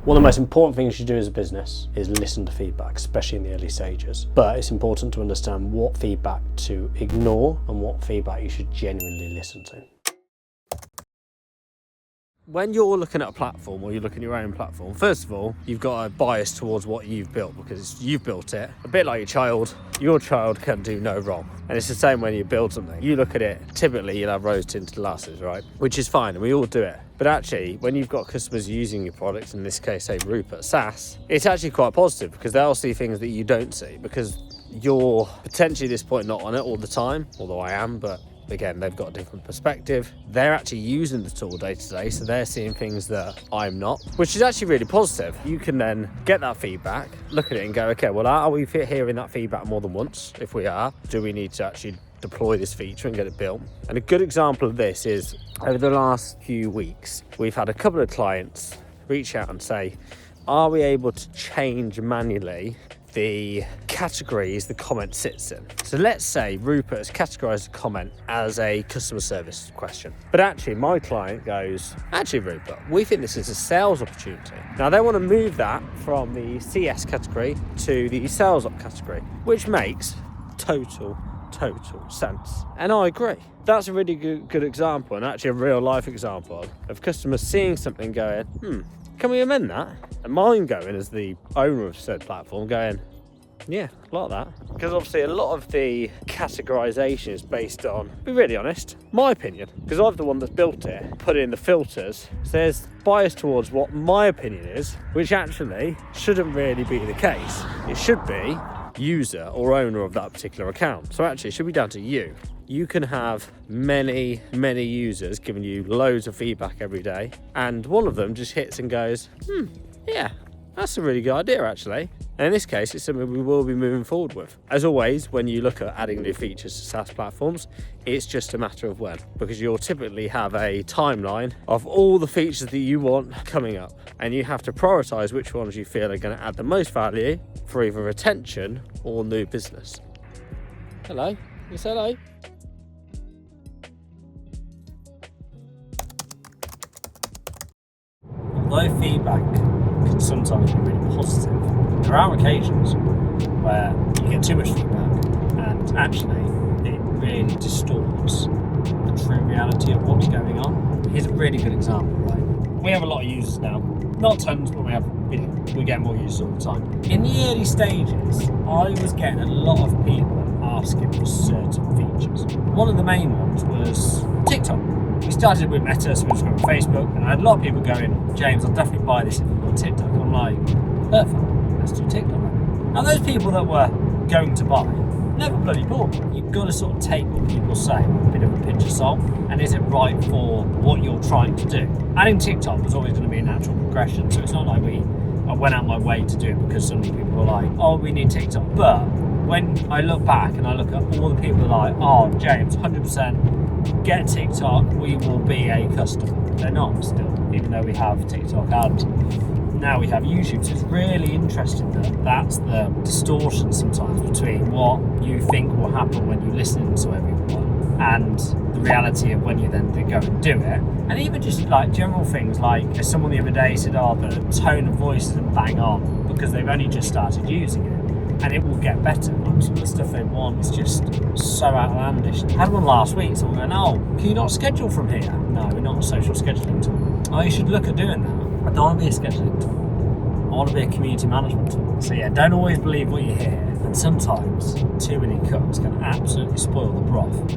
One of the most important things you do as a business is listen to feedback, especially in the early stages. But it's important to understand what feedback to ignore and what feedback you should genuinely listen to. When you're looking at a platform or you're looking at your own platform, first of all, you've got a bias towards what you've built because you've built it. A bit like your child can do no wrong. And it's the same when you build something. You look at it, typically you'll have rose-tinted glasses, right? Which is fine, and we all do it. But actually, when you've got customers using your products, in this case, say Rupert SaaS, it's actually quite positive because they'll see things that you don't see because you're potentially at this point not on it all the time, although I am, but again, they've got a different perspective. They're actually using the tool day to day, so they're seeing things that I'm not, which is actually really positive. You can then get that feedback, look at it and go, okay, well, are we hearing that feedback more than once? If we are, do we need to actually deploy this feature and get it built? And a good example of this is over the last few weeks, we've had a couple of clients reach out and say, are we able to change manually the categories the comment sits in? So let's say Rupert has categorized a comment as a customer service question, but actually my client goes, actually Rupert, we think this is a sales opportunity. Now they want to move that from the CS category to the sales op category, which makes total sense. And I agree. That's a really good example, and actually a real life example of customers seeing something going, can we amend that? And mine going as the owner of said platform going, yeah, like that. Because obviously a lot of the categorization is based on, be really honest, my opinion. Because I'm the one that's built it, put in the filters. So there's bias towards what my opinion is, which actually shouldn't really be the case. It should be user or owner of that particular account. So actually it should be down to you. You can have many users giving you loads of feedback every day, and one of them just hits and goes, yeah, that's a really good idea actually. And in this case, it's something we will be moving forward with. As always, when you look at adding new features to SaaS platforms, it's just a matter of when, because you'll typically have a timeline of all the features that you want coming up, and you have to prioritize which ones you feel are going to add the most value for either retention or new business. Hello, yes, hello. Although feedback can sometimes be really positive, there are occasions where you get too much feedback and actually it really distorts the true reality of what's going on. Here's a really good example, right? We have a lot of users now, not tons, but we get more users all the time. In the early stages, I was getting a lot of people asking for certain features. One of the main ones was TikTok. We started with Meta, so we was going on Facebook, and I had a lot of people going, James, I'll definitely buy this if you've got TikTok. And I'm like, perfect, let's do TikTok. Now those people that were going to buy never bloody bought. You've got to sort of take what people say with a bit of a pinch of salt, and is it right for what you're trying to do? Adding TikTok was always going to be a natural progression, so it's not like I went out my way to do it because so many people were like, oh, we need TikTok. But when I look back and I look at all the people that are like, oh, James, 100%, get TikTok, we will be a customer. They're not still, even though we have TikTok and now we have YouTube. So it's really interesting that that's the distortion sometimes between what you think will happen when you listen to everyone and the reality of when you then go and do it. And even just like general things like someone the other day said, oh, the tone of voice isn't bang on because they've only just started using it. And it will get better. Some of the stuff they want is just so outlandish. I had one last week, someone went, oh, can you not schedule from here? No, we're not a social scheduling tool. Oh, you should look at doing that. I don't want to be a scheduling tool. I want to be a community management tool. So yeah, don't always believe what you hear. And sometimes too many cooks can absolutely spoil the broth.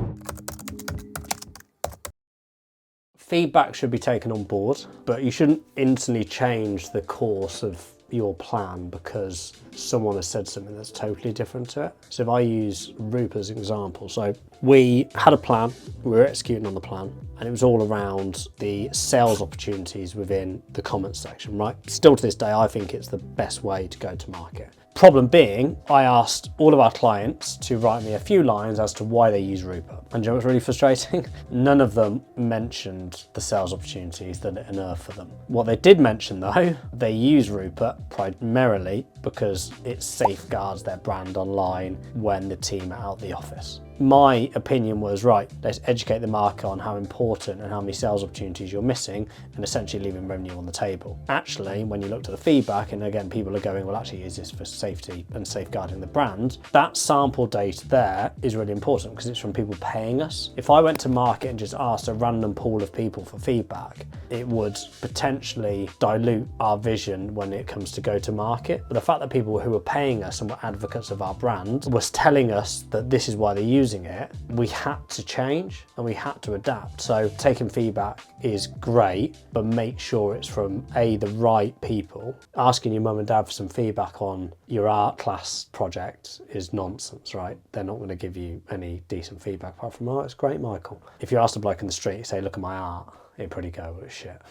Feedback should be taken on board, but you shouldn't instantly change the course of your plan because someone has said something that's totally different to it. So if I use Rupert as an example, so we had a plan, we were executing on the plan, and it was all around the sales opportunities within the comments section, right? Still to this day, I think it's the best way to go to market. Problem being, I asked all of our clients to write me a few lines as to why they use Rupert. And do you know what's really frustrating? None of them mentioned the sales opportunities that it unearthed for them. What they did mention though, they use Rupert primarily because it safeguards their brand online when the team are out of the office. my opinion was, right, let's educate the market on how important and how many sales opportunities you're missing and essentially leaving revenue on the table. Actually, when you looked at the feedback, and again, people are going, well, actually, is this for safety and safeguarding the brand? That sample data there is really important because it's from people paying us. If I went to market and just asked a random pool of people for feedback, it would potentially dilute our vision when it comes to go to market. But the fact that people who were paying us and were advocates of our brand was telling us that this is why they're using it, we had to change and we had to adapt. So taking feedback is great, but make sure it's from the right people. Asking your mum and dad for some feedback on your art class project is nonsense, right? They're not going to give you any decent feedback apart from, oh, it's great, Michael. If you ask a bloke in the street, say, look at my art, he'd probably go, well, shit.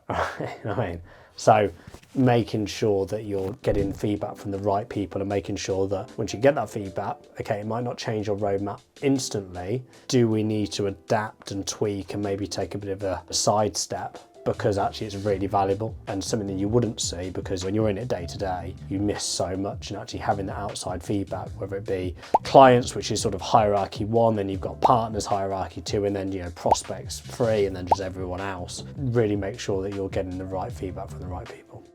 Right? You know what I mean? So making sure that you're getting feedback from the right people and making sure that once you get that feedback, okay, it might not change your roadmap instantly. Do we need to adapt and tweak and maybe take a bit of a sidestep? Because actually it's really valuable and something that you wouldn't see, because when you're in it day to day, you miss so much. And actually having the outside feedback, whether it be clients, which is sort of hierarchy 1, then you've got partners hierarchy 2, and then, you know, prospects 3, and then just everyone else, really make sure that you're getting the right feedback from the right people.